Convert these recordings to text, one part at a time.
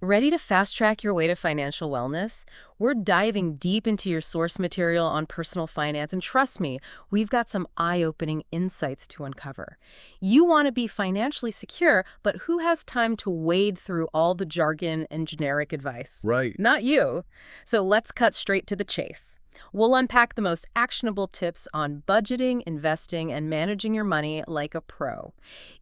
Ready to fast-track your way to financial wellness? We're diving deep into your source material on personal finance, and trust me, we've got some eye-opening insights to uncover. You want to be financially secure, but who has time to wade through all the jargon and generic advice? Right. Not you. So let's cut straight to the chase. We'll unpack the most actionable tips on budgeting, investing, and managing your money like a pro.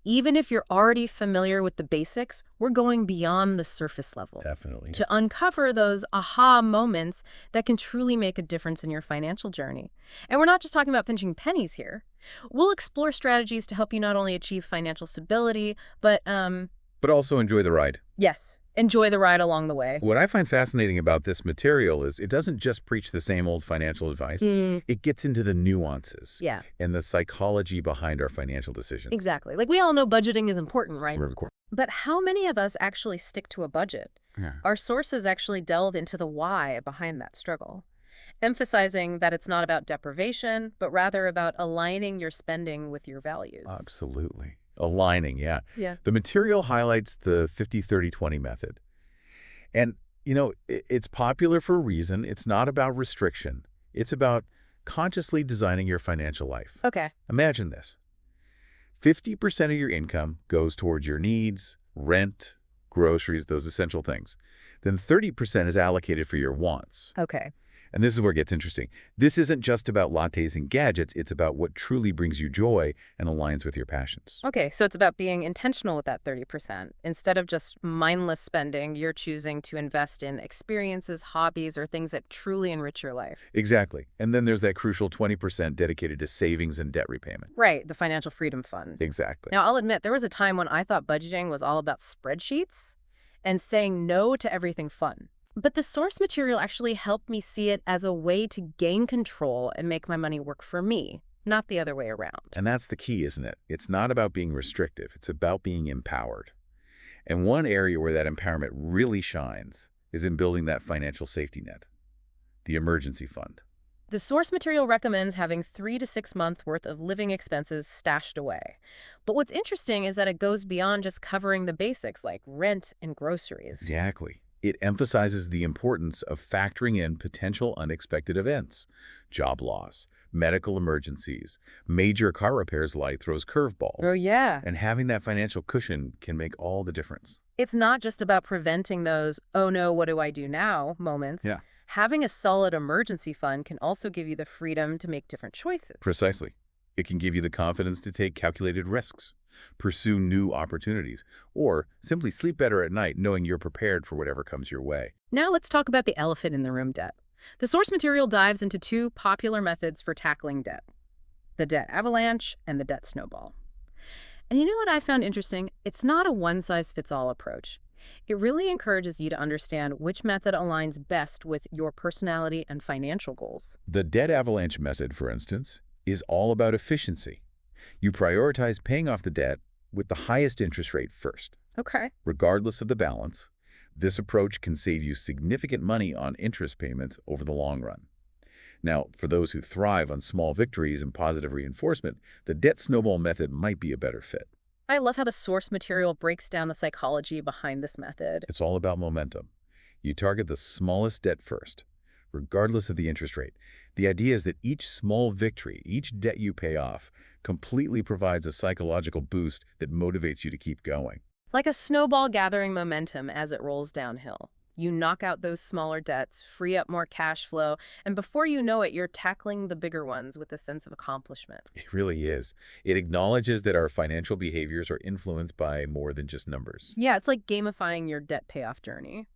Even if you're already familiar with the basics, we're going beyond the surface level Definitely. to uncover those aha moments that can truly make a difference in your financial journey. And we're not just talking about pinching pennies here. We'll explore strategies to help you not only achieve financial stability, but, But also enjoy the ride. yes, enjoy the ride along the way. What I find fascinating about this material is it doesn't just preach the same old financial advice. Mm, It gets into the nuances yeah, and the psychology behind our financial decisions. exactly. Like we all know budgeting is important, right? Of course. But how many of us actually stick to a budget? Yeah. Our sources actually delve into the why behind that struggle, emphasizing that it's not about deprivation, but rather about aligning your spending with your values. Absolutely. Aligning, yeah. Yeah. The material highlights the 50-30-20 method. And, it's popular for a reason. It's not about restriction. It's about consciously designing your financial life. Okay. Imagine this. 50% of your income goes towards your needs, rent, groceries, those essential things. Then 30% is allocated for your wants. Okay. And this is where it gets interesting. This isn't just about lattes and gadgets. It's about what truly brings you joy and aligns with your passions. Okay, so it's about being intentional with that 30%. Instead of just mindless spending, you're choosing to invest in experiences, hobbies, or things that truly enrich your life. Exactly. And then there's that crucial 20% dedicated to savings and debt repayment. Right, the financial freedom fund. Exactly. Now, I'll admit, there was a time when I thought budgeting was all about spreadsheets and saying no to everything fun. But the source material actually helped me see it as a way to gain control and make my money work for me, not the other way around. And that's the key, isn't it? It's not about being restrictive. It's about being empowered. And one area where that empowerment really shines is in building that financial safety net, the emergency fund. The source material recommends having 3 to 6 months worth of living expenses stashed away. But what's interesting is that it goes beyond just covering the basics like rent and groceries. Exactly. It emphasizes the importance of factoring in potential unexpected events, job loss, medical emergencies, major car repairs life throws curveballs. Oh, yeah. And having that financial cushion can make all the difference. It's not just about preventing those, oh no, what do I do now moments. Yeah. Having a solid emergency fund can also give you the freedom to make different choices. Precisely. It can give you the confidence to take calculated risks, pursue new opportunities, or simply sleep better at night knowing you're prepared for whatever comes your way. Now let's talk about the elephant in the room, debt. The source material dives into two popular methods for tackling debt: the debt avalanche and the debt snowball. And you know what I found interesting? It's not a one-size-fits-all approach. It really encourages you to understand which method aligns best with your personality and financial goals. The debt avalanche method, for instance, is all about efficiency. You prioritize paying off the debt with the highest interest rate first. Okay. Regardless of the balance, this approach can save you significant money on interest payments over the long run. Now, for those who thrive on small victories and positive reinforcement, the debt snowball method might be a better fit. I love how the source material breaks down the psychology behind this method. It's all about momentum. You target the smallest debt first, regardless of the interest rate. The idea is that each small victory, each debt you pay off, completely provides a psychological boost that motivates you to keep going. Like a snowball gathering momentum as it rolls downhill. You knock out those smaller debts, free up more cash flow, and before you know it, you're tackling the bigger ones with a sense of accomplishment. It really is. It acknowledges that our financial behaviors are influenced by more than just numbers. Yeah, it's like gamifying your debt payoff journey.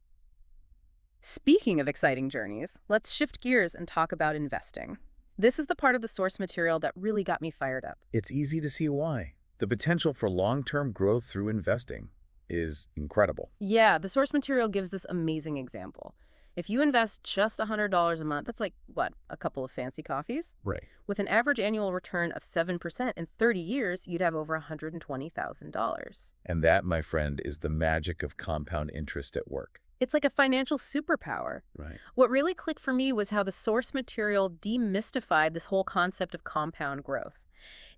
Speaking of exciting journeys, let's shift gears and talk about investing. This is the part of the source material that really got me fired up. It's easy to see why. The potential for long-term growth through investing is incredible. Yeah, the source material gives this amazing example. If you invest just $100 a month, that's like, what, a couple of fancy coffees? Right. With an average annual return of 7% in 30 years, you'd have over $120,000. And that, my friend, is the magic of compound interest at work. It's like a financial superpower. Right. What really clicked for me was how the source material demystified this whole concept of compound growth.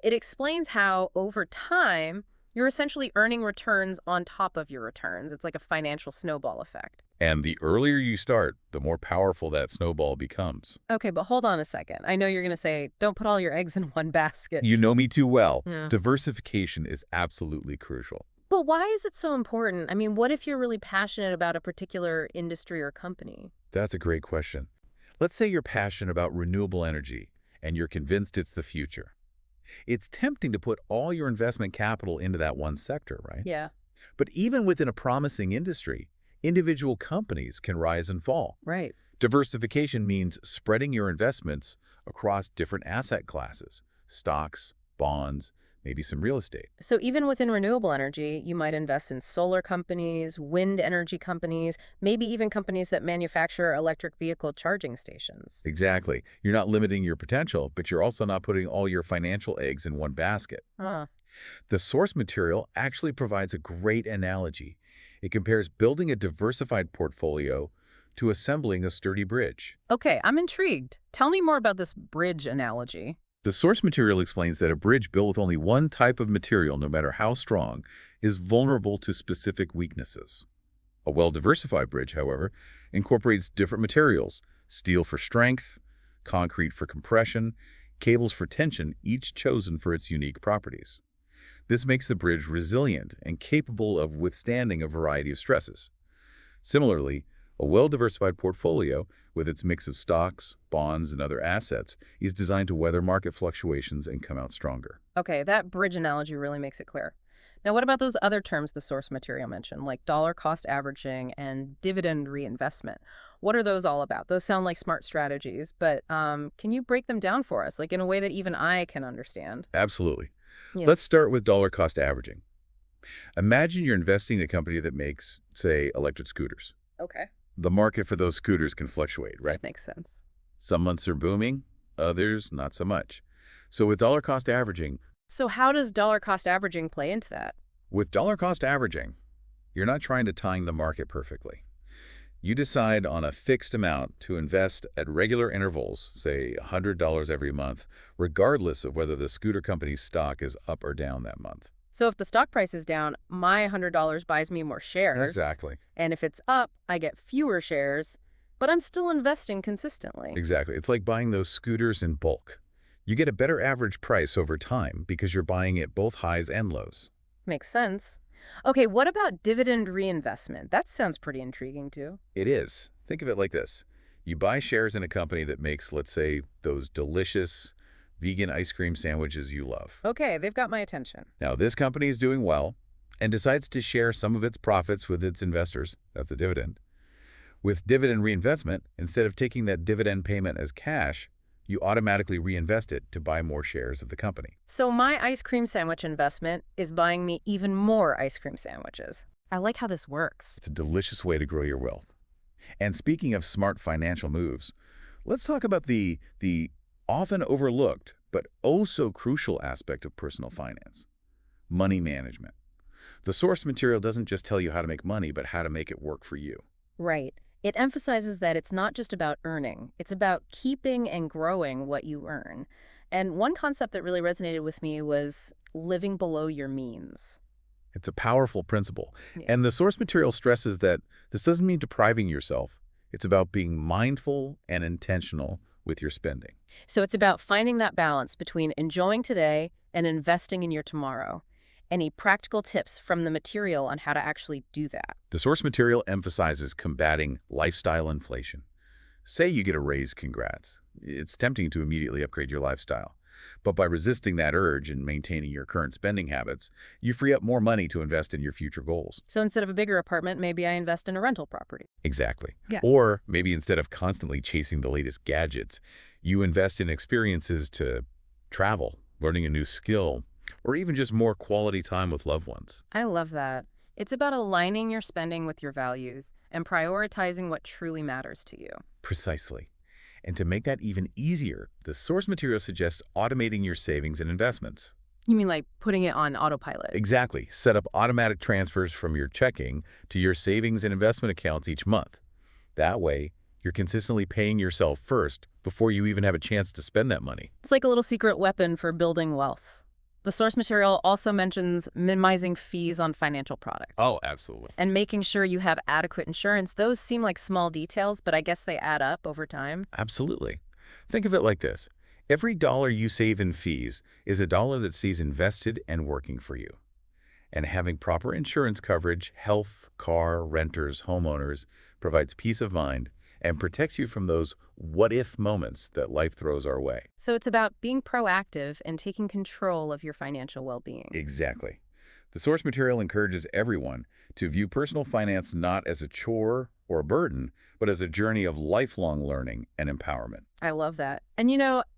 It explains how, over time, You're essentially earning returns on top of your returns. It's like a financial snowball effect. And the earlier you start, the more powerful that snowball becomes. Okay, but hold on a second. I know you're going to say, don't put all your eggs in one basket. You know me too well. Yeah. Diversification is absolutely crucial. But why is it so important? I mean, what if you're really passionate about a particular industry or company? That's a great question. Let's say you're passionate about renewable energy and you're convinced it's the future. It's tempting to put all your investment capital into that one sector, right? Yeah, But even within a promising industry, individual companies can rise and fall. right. Diversification means spreading your investments across different asset classes, stocks, bonds, maybe some real estate. So even within renewable energy, you might invest in solar companies, wind energy companies, maybe even companies that manufacture electric vehicle charging stations. Exactly. You're not limiting your potential, but you're also not putting all your financial eggs in one basket. Huh. The source material actually provides a great analogy. It compares building a diversified portfolio to assembling a sturdy bridge. Okay, I'm intrigued. Tell me more about this bridge analogy. The source material explains that a bridge built with only one type of material, no matter how strong, is vulnerable to specific weaknesses. A well-diversified bridge, however, incorporates different materials: steel for strength, concrete for compression, cables for tension, each chosen for its unique properties. This makes the bridge resilient and capable of withstanding a variety of stresses. Similarly, a well-diversified portfolio, with its mix of stocks, bonds, and other assets, is designed to weather market fluctuations and come out stronger. Okay, that bridge analogy really makes it clear. Now, what about those other terms the source material mentioned, like dollar cost averaging and dividend reinvestment? What are those all about? Those sound like smart strategies, but can you break them down for us, like in a way that even I can understand? Absolutely. Yeah. Let's start with dollar cost averaging. Imagine you're investing in a company that makes, say, electric scooters. Okay. The market for those scooters can fluctuate, right? Makes sense. Some months are booming, others not so much. So with dollar cost averaging, So how does dollar cost averaging play into that? you're not trying to time the market perfectly. You decide on a fixed amount to invest at regular intervals, say $100 every month, regardless of whether the scooter company's stock is up or down that month. So if the stock price is down, my $100 buys me more shares. Exactly. And if it's up, I get fewer shares, but I'm still investing consistently. Exactly. It's like buying those scooters in bulk. You get a better average price over time because you're buying at both highs and lows. Makes sense. Okay, what about dividend reinvestment? That sounds pretty intriguing too. It is. Think of it like this. You buy shares in a company that makes, let's say, those delicious vegan ice cream sandwiches you love. Okay, they've got my attention. Now, this company is doing well and decides to share some of its profits with its investors. That's a dividend. With dividend reinvestment, instead of taking that dividend payment as cash, you automatically reinvest it to buy more shares of the company. So my ice cream sandwich investment is buying me even more ice cream sandwiches. I like how this works. It's a delicious way to grow your wealth. And speaking of smart financial moves, let's talk about the often overlooked but oh so crucial aspect of personal finance: money management. The source material doesn't just tell you how to make money, but how to make it work for you. Right. It emphasizes that it's not just about earning, it's about keeping and growing what you earn. And one concept that really resonated with me was living below your means. It's a powerful principle. Yeah. And the source material stresses that this doesn't mean depriving yourself. It's about being mindful and intentional with your spending. So it's about finding that balance between enjoying today and investing in your tomorrow. Any practical tips from the material on how to actually do that? The source material emphasizes combating lifestyle inflation. Say you get a raise, congrats. It's tempting to immediately upgrade your lifestyle. But by resisting that urge and maintaining your current spending habits, you free up more money to invest in your future goals. So instead of a bigger apartment, maybe I invest in a rental property. Exactly. Yeah. Or maybe instead of constantly chasing the latest gadgets, you invest in experiences to travel, learning a new skill, or even just more quality time with loved ones. I love that. It's about aligning your spending with your values and prioritizing what truly matters to you. Precisely. And to make that even easier, the source material suggests automating your savings and investments. You mean like putting it on autopilot? Exactly. Set up automatic transfers from your checking to your savings and investment accounts each month. That way, you're consistently paying yourself first before you even have a chance to spend that money. It's like a little secret weapon for building wealth. The source material also mentions minimizing fees on financial products Oh, absolutely. and making sure you have adequate insurance. Those seem like small details, but I guess they add up over time. Absolutely. Think of it like this. Every dollar you save in fees is a dollar that stays invested and working for you. And having proper insurance coverage, health, car, renters, homeowners, provides peace of mind and protects you from those what-if moments that life throws our way. So it's about being proactive and taking control of your financial well-being. Exactly. The source material encourages everyone to view personal finance not as a chore or a burden, but as a journey of lifelong learning and empowerment. I love that. And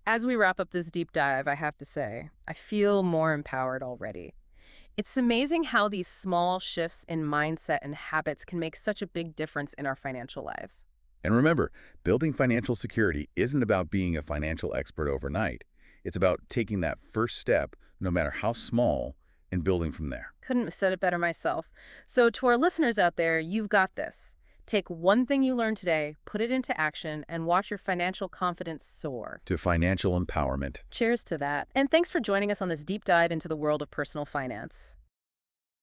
as we wrap up this deep dive, I have to say, I feel more empowered already. It's amazing how these small shifts in mindset and habits can make such a big difference in our financial lives. And remember, building financial security isn't about being a financial expert overnight. It's about taking that first step, no matter how small, and building from there. Couldn't have said it better myself. So to our listeners out there, you've got this. Take one thing you learned today, put it into action, and watch your financial confidence soar. To financial empowerment. Cheers to that. And thanks for joining us on this deep dive into the world of personal finance.